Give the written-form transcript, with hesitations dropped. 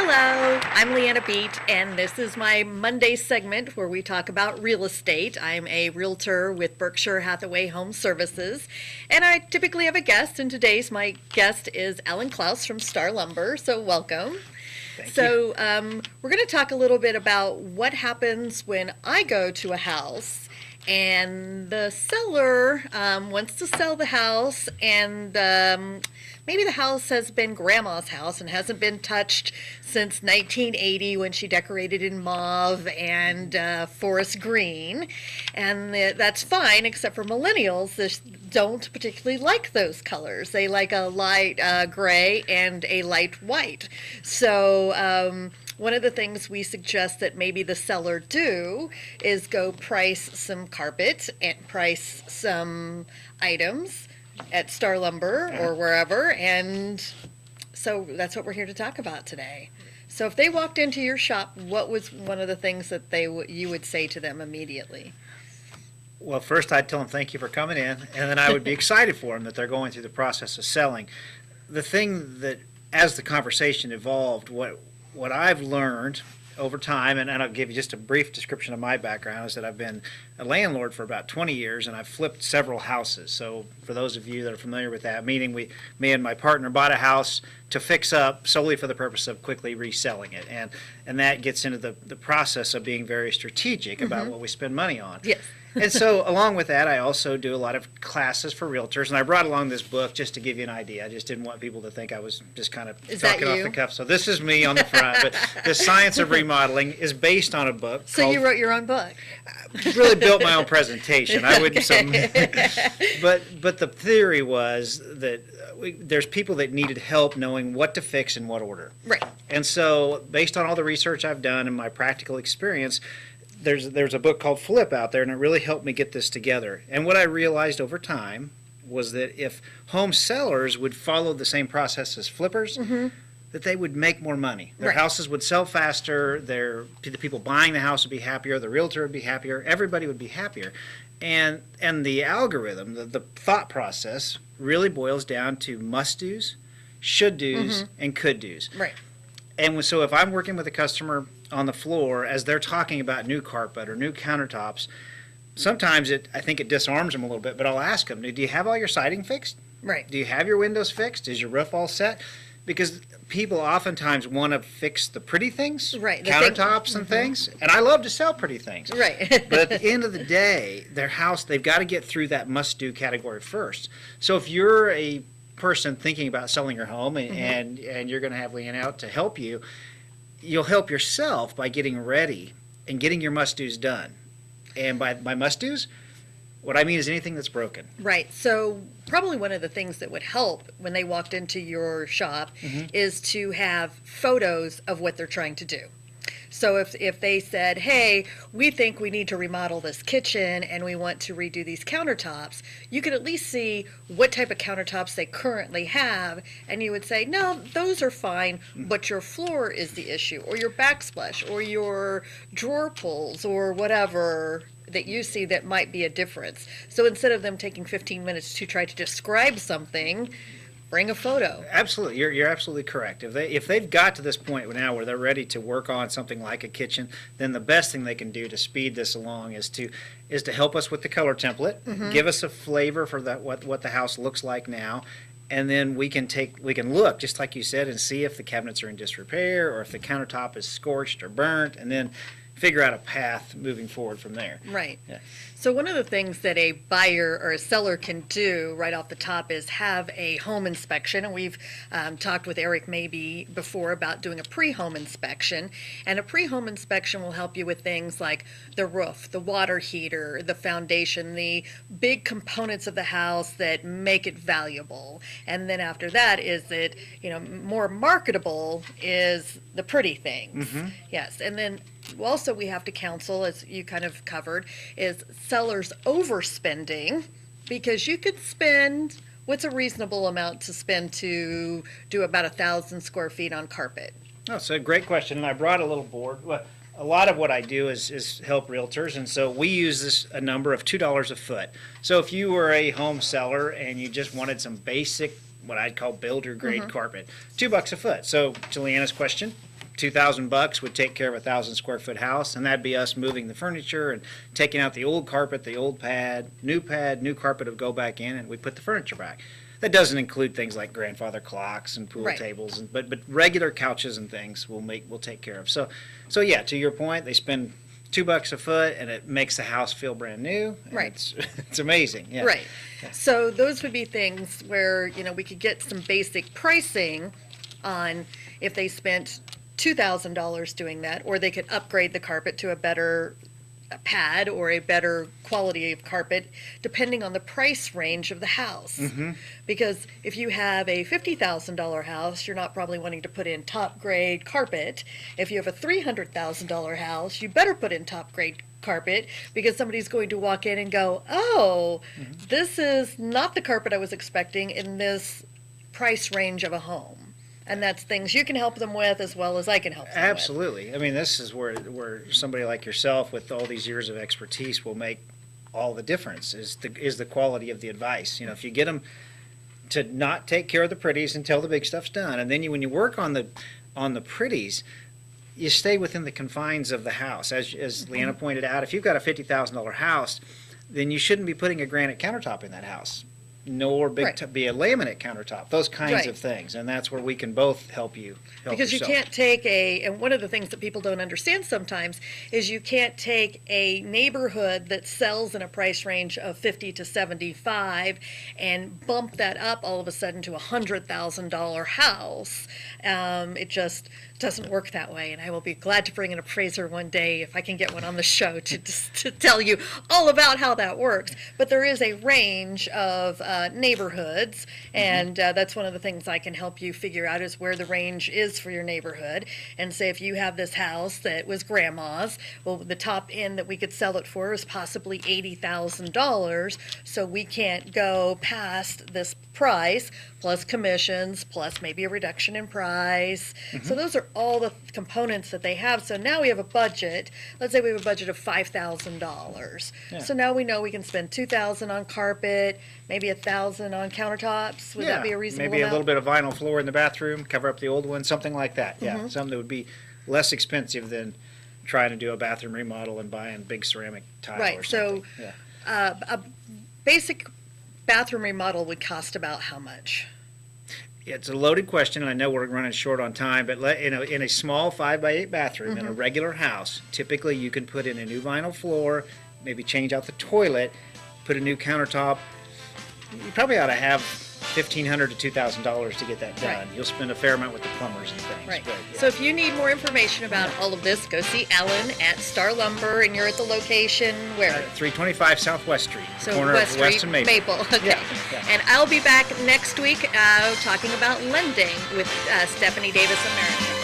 Hello, I'm LeAnna Beat, and this is my Monday segment where we talk about real estate. I'm a realtor with Berkshire Hathaway Home Services, and I typically have a guest, and today's my guest is Clouse from Star Lumber, so welcome. Thank you. So we're going to talk a little bit about what happens when I go to a house and the seller wants to sell the house, and maybe the house has been grandma's house and hasn't been touched since 1980 when she decorated in mauve and forest green, and that's fine except for millennials that don't particularly like those colors. They like a light gray and a light white. So one of the things we suggest that maybe the seller do is go price some carpet and price some items at Star Lumber or wherever, and so that's what we're here to talk about today. So if they walked into your shop, what was one of the things that you would say to them immediately? Well, first I'd tell them thank you for coming in, and then I would be excited for them that they're going through the process of selling. The thing that, as the conversation evolved, what I've learned over time, and I'll give you just a brief description of my background, is that I've been a landlord for about 20 years, and I've flipped several houses. So for those of you that are familiar with that, meaning me and my partner bought a house to fix up solely for the purpose of quickly reselling it. And that gets into the process of being very strategic about what we spend money on. Yes. And so along with that, I also do a lot of classes for realtors, and I brought along this book just to give you an idea. I just didn't want people to think I was just kind of talking off the cuff. So this is me on the front, but The Science of Remodeling is based on a book. So you wrote your own book? Really built my own presentation. I wouldn't. But the theory was that there's people that needed help knowing what to fix in what order. Right. And so based on all the research I've done and my practical experience, there's a book called Flip out there, and it really helped me get this together. And what I realized over time was that if home sellers would follow the same process as flippers, that they would make more money. Their houses would sell faster, the people buying the house would be happier, the realtor would be happier, everybody would be happier. And the algorithm, the thought process, really boils down to must-dos, should-dos, and could-dos. Right. And so if I'm working with a customer on the floor as they're talking about new carpet or new countertops, sometimes I think it disarms them a little bit, but I'll ask them, do you have all your siding fixed? Right. Do you have your windows fixed? Is your roof all set? Because people oftentimes want to fix the pretty things, right, countertops and things, and I love to sell pretty things. Right. But at the end of the day, their house, they've got to get through that must-do category first. So if you're a person thinking about selling your home and you're going to have LeAnna out to help you, you'll help yourself by getting ready and getting your must-dos done. And by must-dos, what I mean is anything that's broken. Right. So probably one of the things that would help when they walked into your shop is to have photos of what they're trying to do. So if they said, hey, we think we need to remodel this kitchen and we want to redo these countertops, you could at least see what type of countertops they currently have, and you would say, no, those are fine, but your floor is the issue, or your backsplash, or your drawer pulls, or whatever that you see that might be a difference. So instead of them taking 15 minutes to try to describe something, bring a photo. Absolutely, you're absolutely correct. If they've got to this point now where they're ready to work on something like a kitchen, then the best thing they can do to speed this along is to help us with the color template, give us a flavor for what the house looks like now, and then we can look, just like you said, and see if the cabinets are in disrepair or if the countertop is scorched or burnt, and then figure out a path moving forward from there. Right. Yeah. So one of the things that a buyer or a seller can do right off the top is have a home inspection. And we've talked with Eric maybe before about doing a pre-home inspection. And a pre-home inspection will help you with things like the roof, the water heater, the foundation, the big components of the house that make it valuable. And then after that is that, more marketable is the pretty things. Yes. And then also we have to counsel, as you kind of covered, is sellers overspending, because you could spend, what's a reasonable amount to spend to do about 1,000 square feet on carpet? Oh, so a great question, and I brought a little board. Well, a lot of what I do is help realtors, and so we use a number of $2 a foot. So if you were a home seller and you just wanted some basic, what I'd call builder grade carpet, $2 a foot. So to LeAnna's question, $2,000 would take care of a 1,000-square-foot house, and that'd be us moving the furniture and taking out the old carpet, the old pad, new carpet would go back in, and we put the furniture back. That doesn't include things like grandfather clocks and pool Right. tables, but regular couches and things we'll take care of. So yeah, to your point, they spend $2 a foot, and it makes the house feel brand new. And Right. It's amazing. Yeah. Right. Yeah. So those would be things where, we could get some basic pricing on if they spent $2,000 doing that, or they could upgrade the carpet to a better pad or a better quality of carpet, depending on the price range of the house. Mm-hmm. Because if you have a $50,000 house, you're not probably wanting to put in top grade carpet. If you have a $300,000 house, you better put in top grade carpet, because somebody's going to walk in and go, oh, this is not the carpet I was expecting in this price range of a home. And that's things you can help them with as well as I can help them Absolutely. I mean, this is where somebody like yourself with all these years of expertise will make all the difference, is the quality of the advice. If you get them to not take care of the pretties until the big stuff's done, and then when you work on the pretties, you stay within the confines of the house. As LeAnna pointed out, if you've got a $50,000 house, then you shouldn't be putting a granite countertop in that house, nor be a laminate countertop, those kinds of things. And that's where we can both help you. Because you can't take and one of the things that people don't understand sometimes is you can't take a neighborhood that sells in a price range of 50 to 75 and bump that up all of a sudden to $100,000 house. It just doesn't work that way, and I will be glad to bring an appraiser one day if I can get one on the show to tell you all about how that works. But there is a range of neighborhoods, and that's one of the things I can help you figure out, is where the range is for your neighborhood. And say if you have this house that was grandma's, well, the top end that we could sell it for is possibly $80,000, so we can't go past this price, plus commissions, plus maybe a reduction in price. So those are all the components that they have. So now we have a budget. Let's say we have a budget of $5,000. Yeah. So now we know we can spend $2,000 on carpet, maybe $1,000 on countertops. Would that be a reasonable maybe amount? a little bit of vinyl floor in the bathroom, cover up the old one, something like that. Yeah, something that would be less expensive than trying to do a bathroom remodel and buying big ceramic tile or something. So a basic bathroom remodel would cost about how much? It's a loaded question, and I know we're running short on time, but in a small 5x8 bathroom in a regular house, typically you can put in a new vinyl floor, maybe change out the toilet, put a new countertop. You probably ought to have $1,500 to $2,000 to get that done. Right. You'll spend a fair amount with the plumbers and things. Right. But, So if you need more information about all of this, go see Ellen at Star Lumber, and you're at the location where? 325 Southwest Street, So corner West of West Street, and Maple. Okay. Yeah. And I'll be back next week talking about lending with Stephanie Davis American.